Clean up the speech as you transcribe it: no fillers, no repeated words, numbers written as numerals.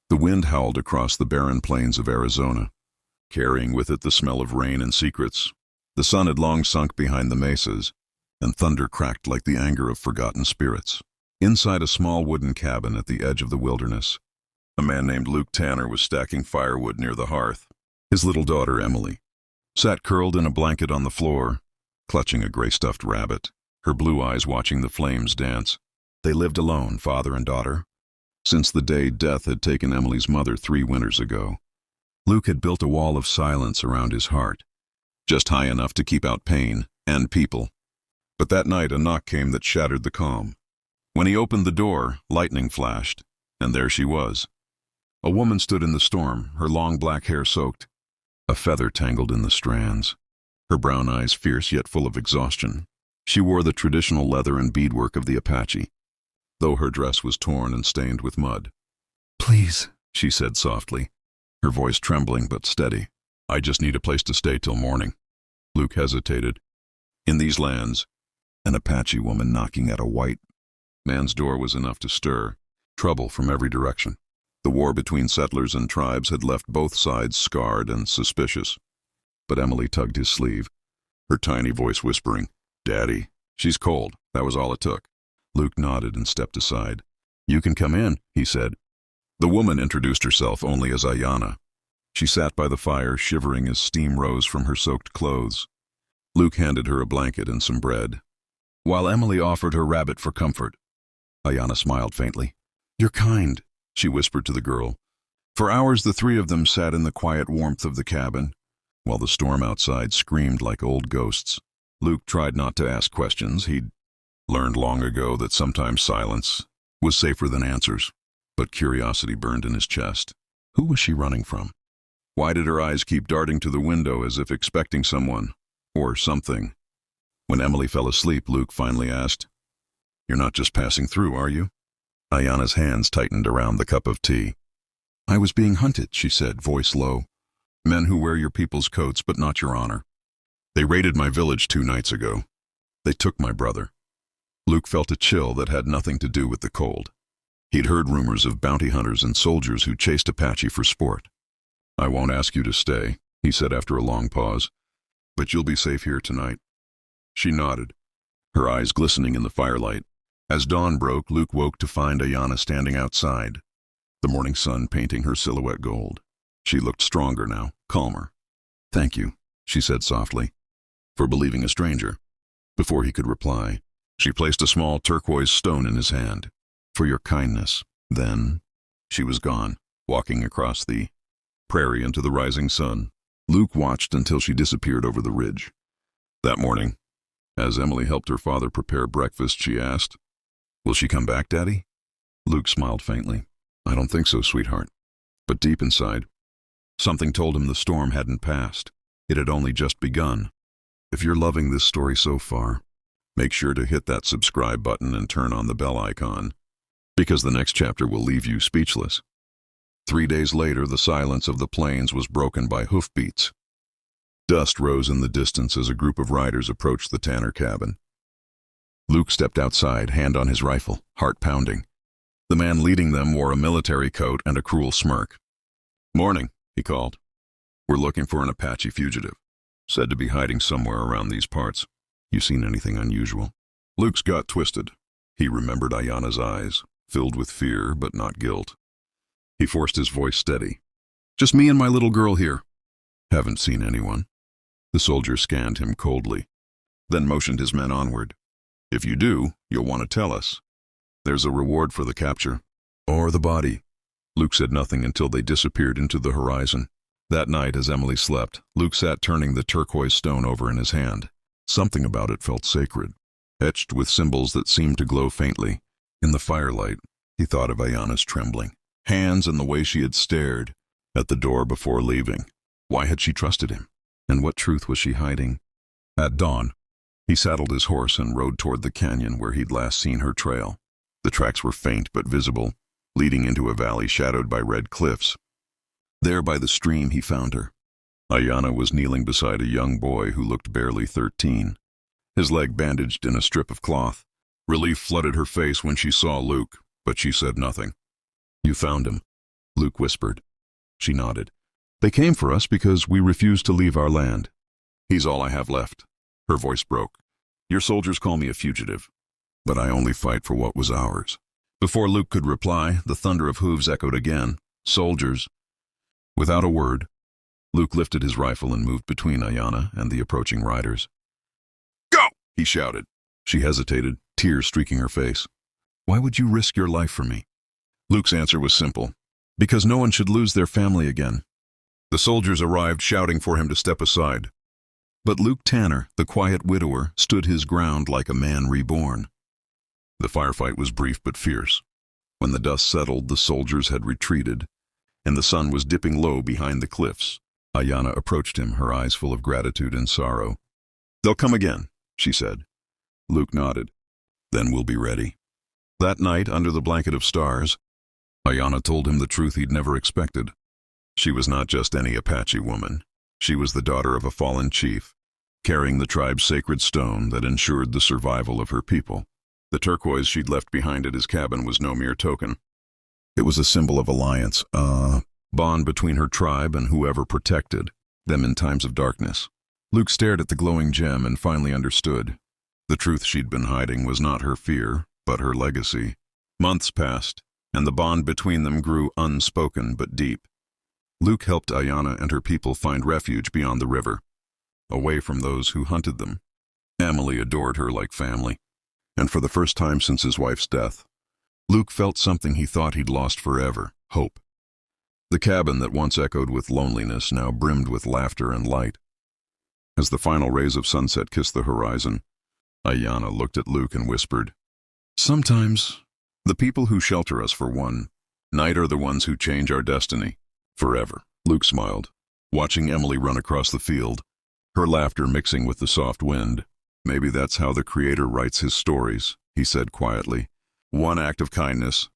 The wind howled across the barren plains of Arizona, carrying with it the smell of rain and secrets. The sun had long sunk behind the mesas, and thunder cracked like the anger of forgotten spirits. Inside a small wooden cabin at the edge of the wilderness, a man named Luke Tanner was stacking firewood near the hearth. His little daughter, Emily, sat curled in a blanket on the floor, clutching a gray stuffed rabbit, her blue eyes watching the flames dance. They lived alone, father and daughter, since the day death had taken Emily's mother 3 winters ago. Luke had built a wall of silence around his heart, just high enough to keep out pain and people. But that night a knock came that shattered the calm. When he opened the door, lightning flashed, and there she was. A woman stood in the storm, her long black hair soaked, a feather tangled in the strands, her brown eyes fierce yet full of exhaustion. She wore the traditional leather and beadwork of the Apache, though her dress was torn and stained with mud. "Please," she said softly, her voice trembling but steady. "I just need a place to stay till morning." Luke hesitated. In these lands, an Apache woman knocking at a white man's door was enough to stir trouble from every direction. The war between settlers and tribes had left both sides scarred and suspicious. But Emily tugged his sleeve, her tiny voice whispering, "Daddy, she's cold." That was all it took. Luke nodded and stepped aside. "You can come in," he said. The woman introduced herself only as Ayanna. She sat by the fire, shivering as steam rose from her soaked clothes. Luke handed her a blanket and some bread, while Emily offered her rabbit for comfort. Ayanna smiled faintly. "You're kind," she whispered to the girl. For hours the 3 of them sat in the quiet warmth of the cabin, while the storm outside screamed like old ghosts. Luke tried not to ask questions. He'd learned long ago that sometimes silence was safer than answers, but curiosity burned in his chest. Who was she running from? Why did her eyes keep darting to the window as if expecting someone, or something? When Emily fell asleep, Luke finally asked, "You're not just passing through, are you?" Ayanna's hands tightened around the cup of tea. "I was being hunted," she said, voice low. "Men who wear your people's coats but not your honor. They raided my village 2 nights ago. They took my brother." Luke felt a chill that had nothing to do with the cold. He'd heard rumors of bounty hunters and soldiers who chased Apache for sport. "I won't ask you to stay," he said after a long pause, "but you'll be safe here tonight." She nodded, her eyes glistening in the firelight. As dawn broke, Luke woke to find Ayanna standing outside, the morning sun painting her silhouette gold. She looked stronger now, calmer. "Thank you," she said softly, "for believing a stranger." Before he could reply, she placed a small turquoise stone in his hand. "For your kindness." Then she was gone, walking across the prairie into the rising sun. Luke watched until she disappeared over the ridge. That morning, as Emily helped her father prepare breakfast, she asked, "Will she come back, Daddy?" Luke smiled faintly. "I don't think so, sweetheart." But deep inside, something told him the storm hadn't passed. It had only just begun. If you're loving this story so far, make sure to hit that subscribe button and turn on the bell icon, because the next chapter will leave you speechless. 3 days later, the silence of the plains was broken by hoofbeats. Dust rose in the distance as a group of riders approached the Tanner cabin. Luke stepped outside, hand on his rifle, heart pounding. The man leading them wore a military coat and a cruel smirk. "Morning," he called. "We're looking for an Apache fugitive, said to be hiding somewhere around these parts. You seen anything unusual?" Luke's gut twisted. He remembered Ayanna's eyes, filled with fear but not guilt. He forced his voice steady. "Just me and my little girl here." "Haven't seen anyone." The soldier scanned him coldly, then motioned his men onward. "If you do, you'll want to tell us. There's a reward for the capture. Or the body." Luke said nothing until they disappeared into the horizon. That night, as Emily slept, Luke sat turning the turquoise stone over in his hand. Something about it felt sacred, etched with symbols that seemed to glow faintly. In the firelight, he thought of Ayanna's trembling hands and the way she had stared at the door before leaving. Why had she trusted him? And what truth was she hiding? At dawn, he saddled his horse and rode toward the canyon where he'd last seen her trail. The tracks were faint but visible, leading into a valley shadowed by red cliffs. There by the stream he found her. Ayanna was kneeling beside a young boy who looked barely 13, his leg bandaged in a strip of cloth. Relief flooded her face when she saw Luke, but she said nothing. "You found him," Luke whispered. She nodded. They came for us because we refused to leave our land. He's all I have left. Her voice broke. Your soldiers call me a fugitive, but I only fight for what was ours. Before Luke could reply, the thunder of hooves echoed again. Soldiers. Without a word, Luke lifted his rifle and moved between Ayanna and the approaching riders. Go! He shouted. She hesitated, tears streaking her face. Why would you risk your life for me? Luke's answer was simple. Because no one should lose their family again. The soldiers arrived, shouting for him to step aside. But Luke Tanner, the quiet widower, stood his ground like a man reborn. The firefight was brief but fierce. When the dust settled, the soldiers had retreated, and the sun was dipping low behind the cliffs. Ayanna approached him, her eyes full of gratitude and sorrow. They'll come again, she said. Luke nodded. Then we'll be ready. That night, under the blanket of stars, Ayanna told him the truth he'd never expected. She was not just any Apache woman. She was the daughter of a fallen chief, carrying the tribe's sacred stone that ensured the survival of her people. The turquoise she'd left behind at his cabin was no mere token. It was a symbol of alliance, a bond between her tribe and whoever protected them in times of darkness. Luke stared at the glowing gem and finally understood. The truth she'd been hiding was not her fear, but her legacy. Months passed, and the bond between them grew unspoken but deep. Luke helped Ayanna and her people find refuge beyond the river, away from those who hunted them. Emily adored her like family, and for the first time since his wife's death, Luke felt something he thought he'd lost forever, hope. The cabin that once echoed with loneliness now brimmed with laughter and light. As the final rays of sunset kissed the horizon, Ayanna looked at Luke and whispered, Sometimes, the people who shelter us for one night are the ones who change our destiny. Forever. Luke smiled, watching Emily run across the field, her laughter mixing with the soft wind. Maybe that's how the Creator writes his stories, he said quietly. One act of kindness,